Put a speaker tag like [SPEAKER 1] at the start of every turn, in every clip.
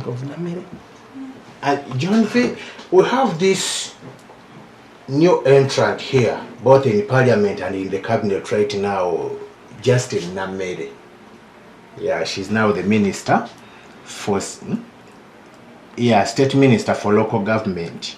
[SPEAKER 1] of Namere.
[SPEAKER 2] John V, we have this new entrant here, both in Parliament and in the cabinet right now, Justin Namere. Yeah, she's now the minister for, state minister for local government.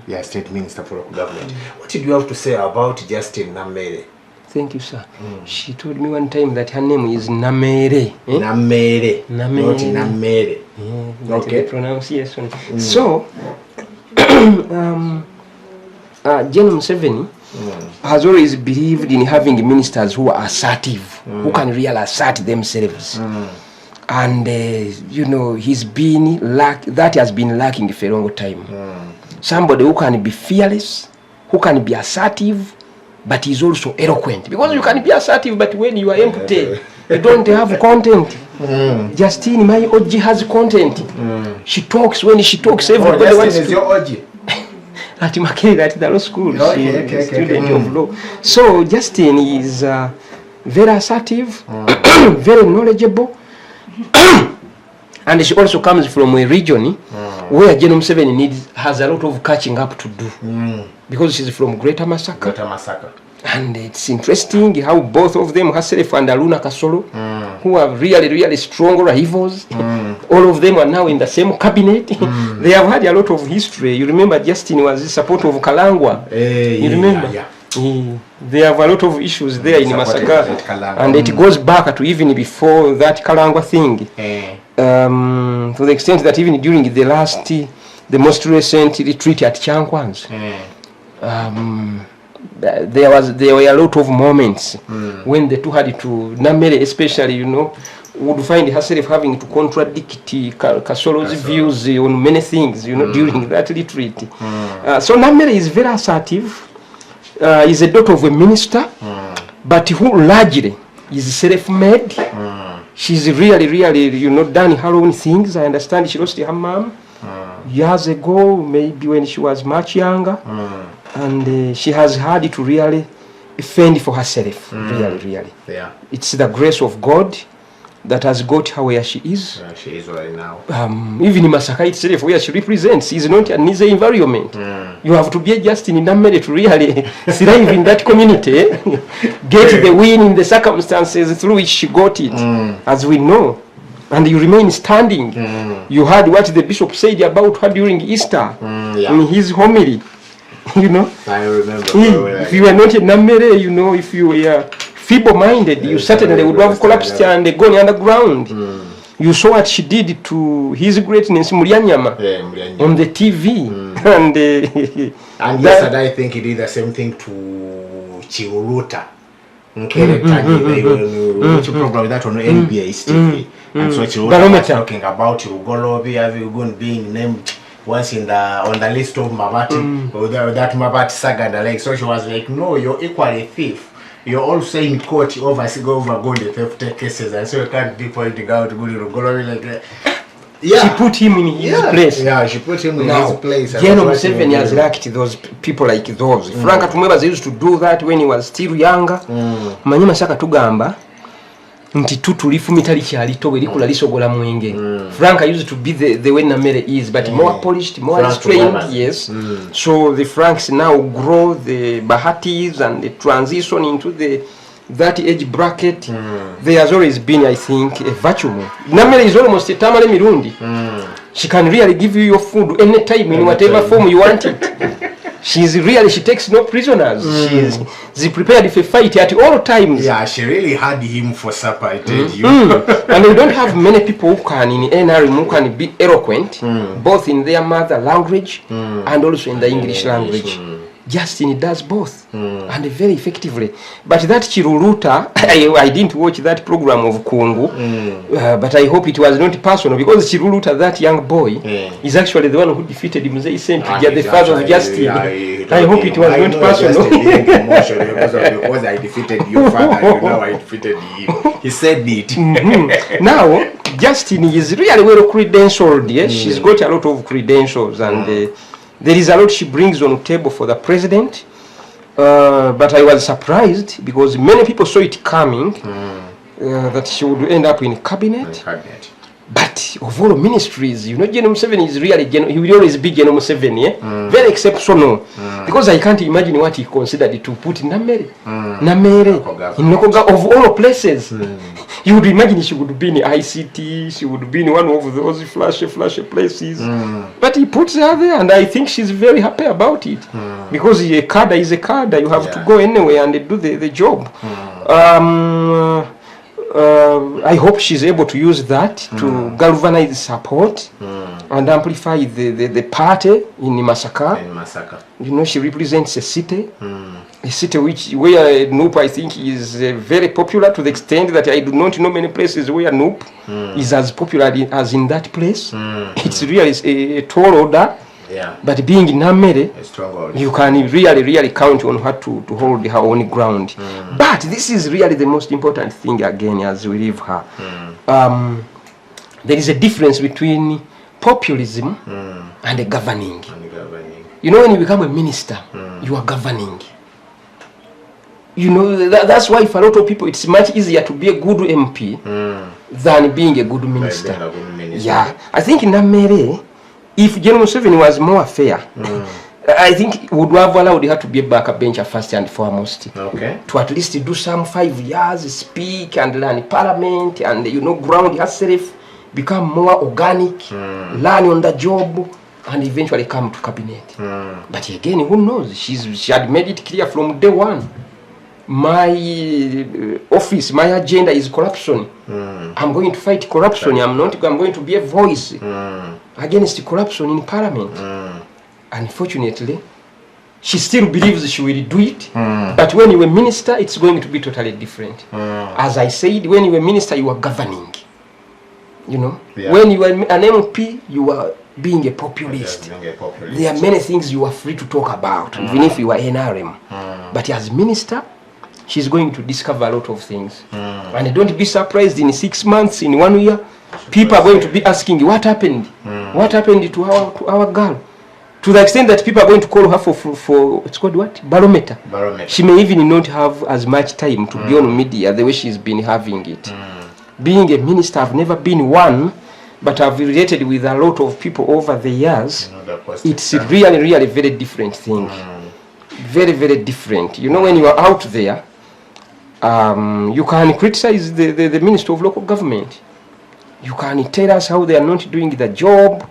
[SPEAKER 2] Yeah, state minister for local government. What did you have to say about Justin Namere?
[SPEAKER 1] Thank you, sir. She told me one time that her name is Namere.
[SPEAKER 2] Namere.
[SPEAKER 1] Namere.
[SPEAKER 2] Not Namere.
[SPEAKER 1] Yeah,
[SPEAKER 2] okay.
[SPEAKER 1] The pronunciation. So, General Museveni has always believed in having ministers who are assertive, who can really assert themselves. And, he's been that has been lacking for a long time. Somebody who can be fearless, who can be assertive, but is also eloquent. Because you can be assertive, but when you are empty, you don't have content. Justine, my OG has content. She talks. When she talks, everybody wants to.
[SPEAKER 2] Your OG?
[SPEAKER 1] At Makere, at the law school. She is a student of law. So Justine is very assertive, very knowledgeable. And she also comes from a region where General Museveni has a lot of catching up to do. Because she's from Greater Masaka. And it's interesting how both of them, herself and Aruna Kasolo, who are really, really strong rivals, all of them are now in the same cabinet. They have had a lot of history. You remember Justin was the support of Kalangwa. You remember? Yeah. They have a lot of issues there in Masaka. And it goes back to even before that Kalangwa thing. To the extent that even during the most recent retreat at Chankwan's, there were a lot of moments when the two had to, Namere especially, would find herself having to contradict Kasolo's views on many things, during that retreat. So Namere is very assertive, is a daughter of a minister, but who largely is self-made. She's really, really, done her own things. I understand she lost her mom years ago, maybe when she was much younger. And she has had to really fend for herself, really.
[SPEAKER 2] Yeah.
[SPEAKER 1] It's the grace of God that has got her where she is.
[SPEAKER 2] Yeah, she is right now.
[SPEAKER 1] Even in Masaka itself, where she represents, is not an easy environment. You have to be just in Namere to really thrive in that community, get the win in the circumstances through which she got it, as we know. And you remain standing. You heard what the bishop said about her during Easter in his homily. I
[SPEAKER 2] remember.
[SPEAKER 1] If you were not in Namere, if you were feeble-minded, you certainly would have collapsed and gone underground. You saw what she did to His Greatness Mulengera on the TV. And
[SPEAKER 2] yesterday, I think he did the same thing to Chiuruta. Which program that on NBA's TV. And so Chiuruta was talking about Ugolobi being named once on the list of Mabati, or that Mabati saga and the like. So she was like, no, you're equally a thief. You're also in court over the theft cases, and so you can't be pointing out Gulugolobi like that.
[SPEAKER 1] She put him in his place.
[SPEAKER 2] Yeah, she put him in his place.
[SPEAKER 1] General Museveni has lacked those people like those. Frank Tumwebaze used to do that when he was still younger. Manyima Saka Tugamba. Nti tutulifu mitali kyalito welikula lisogola mwenge. Frank used to be the way Namere is, but more polished, more restrained, yes. So the Franks now grow the Bahatis and the transition into that age bracket. There has always been, I think, a virtue. Namere is almost a Tamale Mirundi. She can really give you your food anytime in whatever form you want it. She takes no prisoners. She's prepared for fight at all times.
[SPEAKER 2] Yeah, she really had him for supper, I tell you.
[SPEAKER 1] And we don't have many people who can in NRM who can be eloquent, both in their mother language and also in the English language. Justin does both and very effectively. But that Chiruruta, I didn't watch that program of Kungu, but I hope it was not personal, because Chiruruta, that young boy, is actually the one who defeated Mzee Sempija, the father of Justin. I hope it was not personal.
[SPEAKER 2] Because I defeated your father, I defeated him. He said it.
[SPEAKER 1] Now, Justin is really well credentialed. Yes? She's got a lot of credentials, and there is a lot she brings on the table for the president. But I was surprised because many people saw it coming that she would end up in cabinet. But of all ministries, you know, General Museveni is really he will always be General Museveni, very exceptional. Because I can't imagine what he considered to put Namere. Namere, in Nokoga, of all places. You would imagine she would be in ICT, she would be in one of those flashy places. But he puts her there, and I think she's very happy about it. Because a cadre is a cadre, you have to go anyway and do the job. I hope she's able to use that to galvanize support and amplify the party in Masaka. You know, she represents a city, where Noop, I think, is very popular, to the extent that I do not know many places where Noop is as popular as in that place. It's really a tall order. Yeah. But being in Namere, you can really count on her to hold her own ground. But this is really the most important thing again as we leave her. There is a difference between populism and governing. You know, when you become a minister, you are governing. You know, that's why for a lot of people it's much easier to be a good MP than being a good minister. Yeah, I think in Namere, if General Museveni was more fair, I think would have allowed her to be a backbencher first and foremost. Okay. To at least do some 5 years, speak and learn parliament, and you know, ground herself, become more organic, learn on the job, and eventually come to cabinet. But again, who knows? She had made it clear from day one. My office, my agenda is corruption. I'm going to fight corruption. I'm going to be a voice against corruption in parliament. Unfortunately, she still believes she will do it. But when you are minister, it's going to be totally different. As I said, when you are minister, you are governing. You know, when you are an MP, you are being a populist. There are many things you are free to talk about, even if you are NRM. But as minister, she's going to discover a lot of things. And don't be surprised, in 6 months, in 1 year, people are going to be asking, what happened? What happened to our girl? To the extent that people are going to call her for it's called what? Barometer. She may even not have as much time to be on media the way she's been having it. Being a minister, I've never been one, but I've related with a lot of people over the years. It's really a very different thing. Very different. You know, when you are out there, you can criticize the Minister of Local Government. You can tell us how they are not doing the job,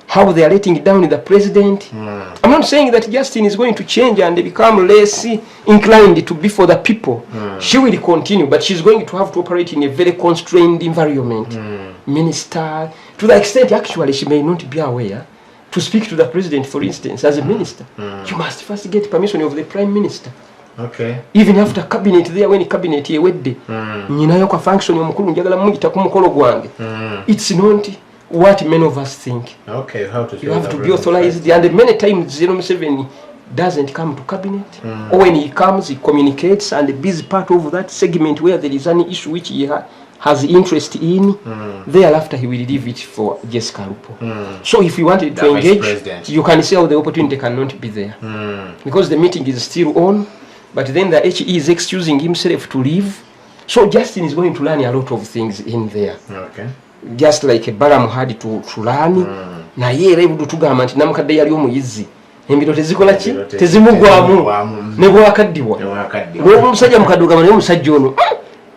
[SPEAKER 1] how they are letting down the president. I'm not saying that Justin is going to change and become less inclined to be for the people. She will continue, but she's going to have to operate in a very constrained environment. Minister, to the extent actually she may not be aware, to speak to the president, for instance, as a minister, you must first get permission of the prime minister. Okay. Even after cabinet there, when cabinet yewedde nyinayo kwa function omukulu njagala muyita ku mukolo gwange, it's not what many of us think. Okay, you have to be authorized, and many times General Museveni doesn't come to cabinet, or when he comes, he communicates and be part of that segment where there is an issue which he has interest in. Thereafter he will leave it for Jessica Lupo. So if you wanted to engage, you can say, oh, the opportunity cannot be there because the meeting is still on. But then the HE is excusing himself to leave. So Justin is going to learn a lot of things in there. Okay. Just like Balaam had to learn. Na ye rebudu tugamba nti namukadde yali omuyizi. Embiro tezikola ki? Tezimugwamu. Ne bwakaddiwa. Wo musajja mukadduka ne musajja ono.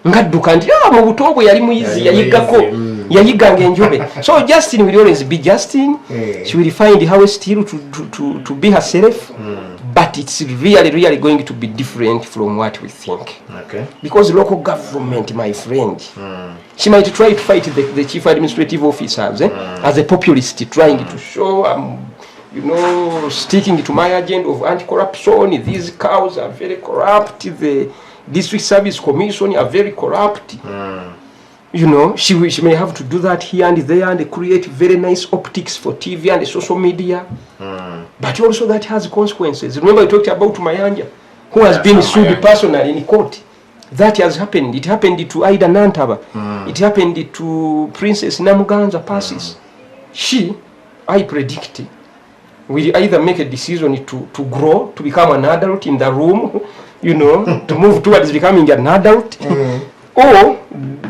[SPEAKER 1] Ngadduka nti mu buto bwe yali muyizi yayiggako. Yayiganga enjobe. So Justin will always be Justin. She will find how still to be herself. But it's really going to be different from what we think. Okay. Because local government, my friend, she might try to fight the chief administrative officers as a populist, trying to show you know, sticking to my agenda of anti-corruption. These cows are very corrupt. The district service commission are very corrupt. You know, she may have to do that here and there and create very nice optics for TV and social media. But also that has consequences. Remember I talked about Mayanja, who has been sued personally in court. That has happened. It happened to Ida Nantaba. It happened to Princess Namuganza Passes. She, I predict, will either make a decision to grow, to become an adult in the room, you know, to move towards becoming an adult, or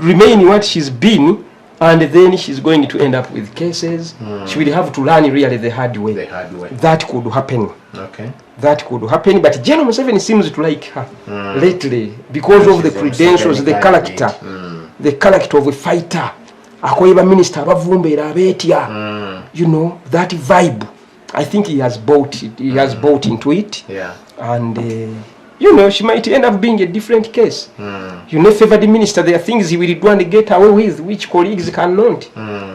[SPEAKER 1] remain what she's been And then she's going to end up with cases. She will have to learn really the hard way. That could happen.
[SPEAKER 2] Okay.
[SPEAKER 1] That could happen. But General Museveni seems to like her lately because of the credentials, the character. The character of a fighter. Akoyeba minister abavumbeera abeetya. You know, that vibe. I think he has bought it. He has bought into it.
[SPEAKER 2] Yeah.
[SPEAKER 1] And you know, she might end up being a different case. You know, favored minister, there are things he will do and get away with, which colleagues cannot.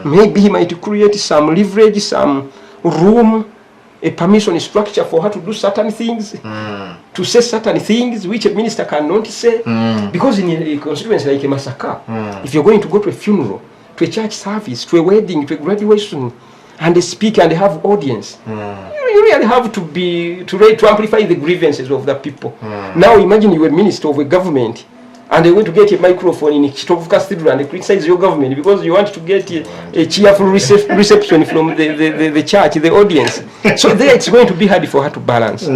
[SPEAKER 1] Maybe he might create some leverage, some room, a permission structure for her to do certain things, to say certain things which a minister cannot say. Because in a constituency like a Masaka, if you're going to go to a funeral, to a church service, to a wedding, to a graduation, and they speak and they have audience, you really have to be to amplify the grievances of the people. Now imagine you are a minister of a government and they want to get a microphone in Chitovu Cathedral and they criticize your government because you want to get a cheerful reception from the church, the audience. So there it's going to be hard for her to balance.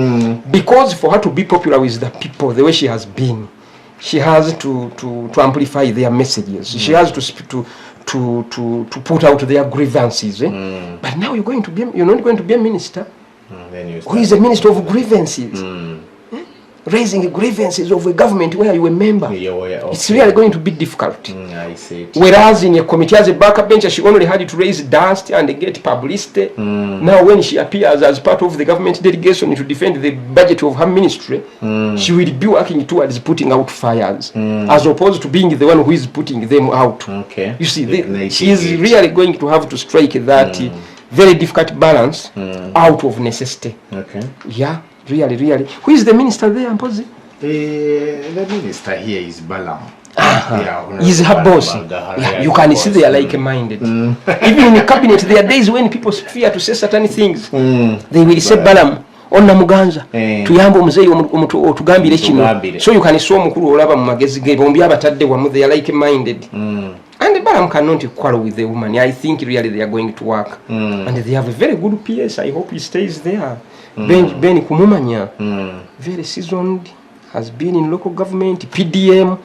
[SPEAKER 1] Because for her to be popular with the people the way she has been, she has to amplify their messages. She has to put out their grievances. But now you're not going to be a minister who is a minister of grievances. Raising grievances of a government where you are a member. It's really going to be difficult.
[SPEAKER 2] I see it.
[SPEAKER 1] Whereas in a committee as a backup bencher, she only had to raise dust and get publicity. Now when she appears as part of the government delegation to defend the budget of her ministry, she will be working towards putting out fires, as opposed to being the one who is putting them out. Okay. You see, she is really going to have to strike that very difficult balance out of necessity. Okay. Yeah. Really. Who is the minister there, Mpozi?
[SPEAKER 2] The minister here is Balam.
[SPEAKER 1] He's her boss. Yeah, you can see they are like-minded. Even in the cabinet, there are days when people fear to say certain things. They will say, Balam, onna muganza, tuyambo mzee otugambire kino. So you can see omukulu olaba mu magezi ge bombi abatadde wamu, they are like-minded. And Balam cannot quarrel with the woman. I think really they are going to work. And they have a very good PS. I hope he stays there. Ben Kumumanya, very seasoned, has been in local government, PDM.